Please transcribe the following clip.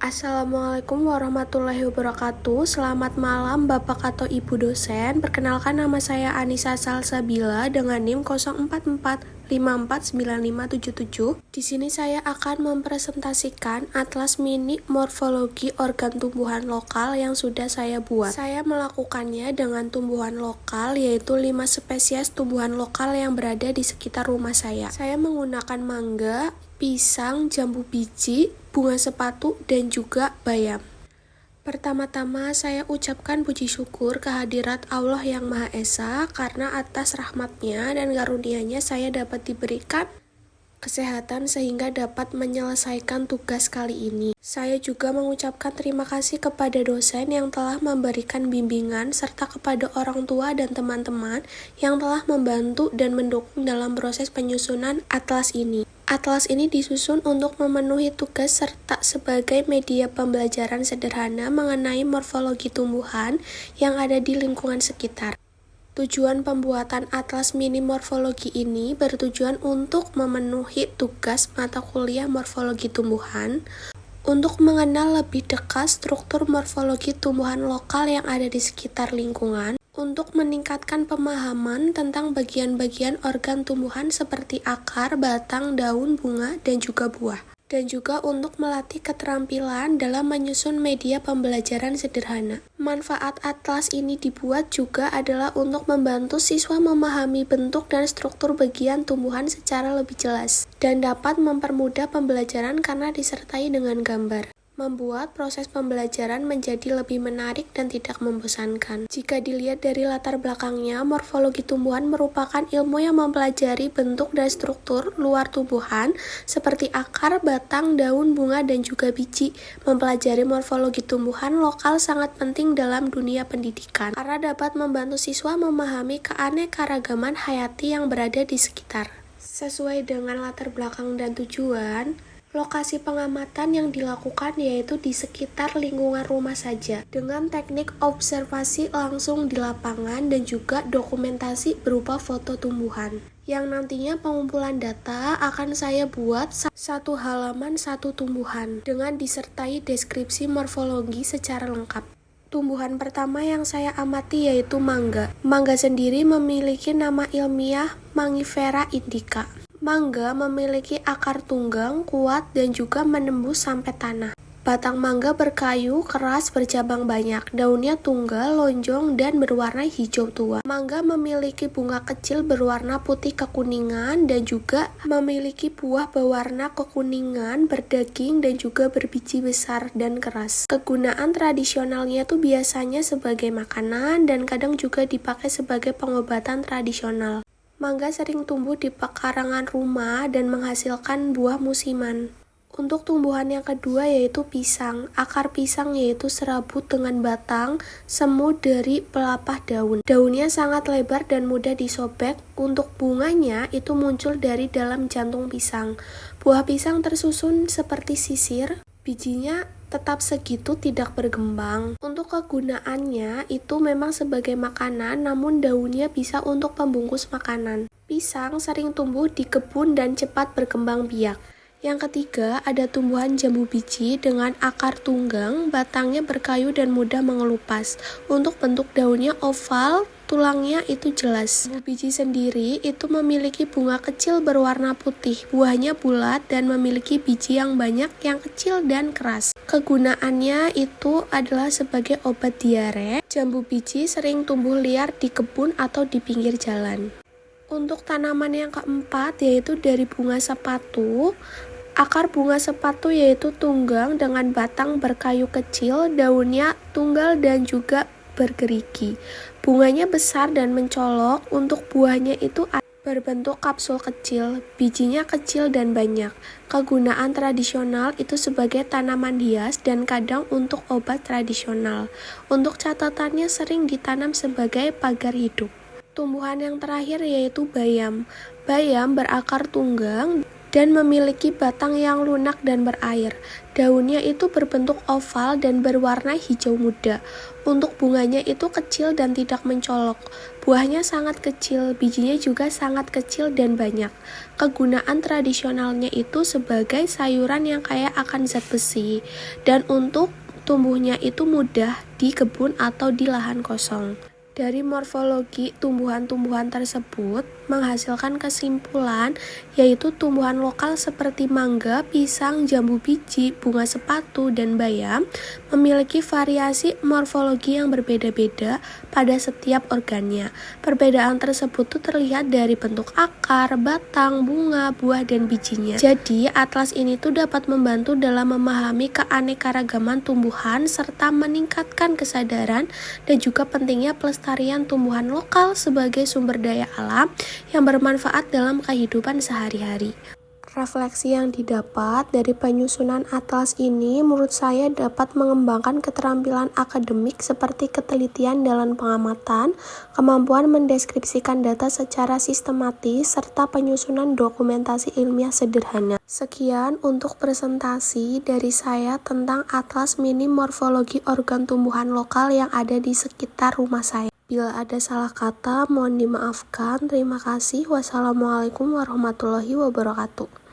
Assalamualaikum warahmatullahi wabarakatuh. Selamat malam Bapak atau Ibu dosen. Perkenalkan, nama saya Anissa Salsabila dengan NIM 044549577. Di sini saya akan mempresentasikan atlas mini morfologi organ tumbuhan lokal yang sudah saya buat. Saya melakukannya dengan tumbuhan lokal, yaitu 5 spesies tumbuhan lokal yang berada di sekitar rumah saya. Saya menggunakan mangga, pisang, jambu biji, bunga sepatu, dan juga bayam. Pertama-tama saya ucapkan puji syukur kehadirat Allah yang Maha Esa karena atas rahmatnya dan karunia-Nya saya dapat diberikan kesehatan sehingga dapat menyelesaikan tugas kali ini. Saya juga mengucapkan terima kasih kepada dosen yang telah memberikan bimbingan serta kepada orang tua dan teman-teman yang telah membantu dan mendukung dalam proses penyusunan atlas ini. Atlas ini disusun untuk memenuhi tugas serta sebagai media pembelajaran sederhana mengenai morfologi tumbuhan yang ada di lingkungan sekitar. Tujuan pembuatan atlas mini morfologi ini bertujuan untuk memenuhi tugas mata kuliah morfologi tumbuhan, untuk mengenal lebih dekat struktur morfologi tumbuhan lokal yang ada di sekitar lingkungan, untuk meningkatkan pemahaman tentang bagian-bagian organ tumbuhan seperti akar, batang, daun, bunga, dan juga buah. Dan juga untuk melatih keterampilan dalam menyusun media pembelajaran sederhana. Manfaat atlas ini dibuat juga adalah untuk membantu siswa memahami bentuk dan struktur bagian tumbuhan secara lebih jelas, dan dapat mempermudah pembelajaran karena disertai dengan gambar. Membuat proses pembelajaran menjadi lebih menarik dan tidak membosankan. Jika dilihat dari latar belakangnya, morfologi tumbuhan merupakan ilmu yang mempelajari bentuk dan struktur luar tumbuhan seperti akar, batang, daun, bunga, dan juga biji. Mempelajari morfologi tumbuhan lokal sangat penting dalam dunia pendidikan karena dapat membantu siswa memahami keanekaragaman hayati yang berada di sekitar. Sesuai dengan latar belakang dan tujuan, lokasi pengamatan yang dilakukan yaitu di sekitar lingkungan rumah saja, dengan teknik observasi langsung di lapangan dan juga dokumentasi berupa foto tumbuhan. Yang nantinya pengumpulan data akan saya buat satu halaman satu tumbuhan, dengan disertai deskripsi morfologi secara lengkap. Tumbuhan pertama yang saya amati yaitu mangga. Mangga sendiri memiliki nama ilmiah Mangifera indica. Mangga memiliki akar tunggang, kuat, dan juga menembus sampai tanah. Batang mangga berkayu, keras, bercabang banyak. Daunnya tunggal, lonjong, dan berwarna hijau tua. Mangga memiliki bunga kecil berwarna putih kekuningan dan juga memiliki buah berwarna kekuningan, berdaging, dan juga berbiji besar dan keras. Kegunaan tradisionalnya itu biasanya sebagai makanan dan kadang juga dipakai sebagai pengobatan tradisional. Mangga sering tumbuh di pekarangan rumah dan menghasilkan buah musiman. Untuk tumbuhan yang kedua yaitu pisang. Akar pisang yaitu serabut dengan batang semu dari pelepah daun. Daunnya sangat lebar dan mudah disobek. Untuk bunganya itu muncul dari dalam jantung pisang. Buah pisang tersusun seperti sisir. Bijinya tetap segitu, tidak berkembang. Untuk kegunaannya itu memang sebagai makanan, namun daunnya bisa untuk pembungkus makanan. Pisang sering tumbuh di kebun dan cepat berkembang biak. Yang ketiga ada tumbuhan jambu biji dengan akar tunggang, batangnya berkayu dan mudah mengelupas. Untuk bentuk daunnya oval, tulangnya itu jelas. Jambu biji sendiri itu memiliki bunga kecil berwarna putih. Buahnya bulat dan memiliki biji yang banyak, yang kecil dan keras. Kegunaannya itu adalah sebagai obat diare. Jambu biji sering tumbuh liar di kebun atau di pinggir jalan. Untuk tanaman yang keempat yaitu dari bunga sepatu. Akar bunga sepatu yaitu tunggang dengan batang berkayu kecil, daunnya tunggal dan juga bergerigi. Bunganya besar dan mencolok. Untuk buahnya itu berbentuk kapsul kecil, bijinya kecil dan banyak. Kegunaan tradisional itu sebagai tanaman hias dan kadang untuk obat tradisional. Untuk catatannya sering ditanam sebagai pagar hidup. Tumbuhan yang terakhir yaitu bayam. Bayam berakar tunggang dan memiliki batang yang lunak dan berair. Daunnya itu berbentuk oval dan berwarna hijau muda. Untuk bunganya itu kecil dan tidak mencolok. Buahnya sangat kecil, bijinya juga sangat kecil dan banyak. Kegunaan tradisionalnya itu sebagai sayuran yang kaya akan zat besi, dan untuk tumbuhnya itu mudah di kebun atau di lahan kosong. Dari morfologi tumbuhan-tumbuhan tersebut menghasilkan kesimpulan yaitu tumbuhan lokal seperti mangga, pisang, jambu biji, bunga sepatu, dan bayam memiliki variasi morfologi yang berbeda-beda pada setiap organnya. Perbedaan tersebut tuh terlihat dari bentuk akar, batang, bunga, buah, dan bijinya. Jadi atlas ini tuh dapat membantu dalam memahami keanekaragaman tumbuhan serta meningkatkan kesadaran dan juga pentingnya pelestarian tumbuhan lokal sebagai sumber daya alam yang bermanfaat dalam kehidupan sehari-hari. Refleksi yang didapat dari penyusunan atlas ini menurut saya dapat mengembangkan keterampilan akademik seperti ketelitian dalam pengamatan, kemampuan mendeskripsikan data secara sistematis, serta penyusunan dokumentasi ilmiah sederhana. Sekian untuk presentasi dari saya tentang atlas mini morfologi organ tumbuhan lokal yang ada di sekitar rumah saya. Bila ada salah kata, mohon dimaafkan. Terima kasih. Wassalamualaikum warahmatullahi wabarakatuh.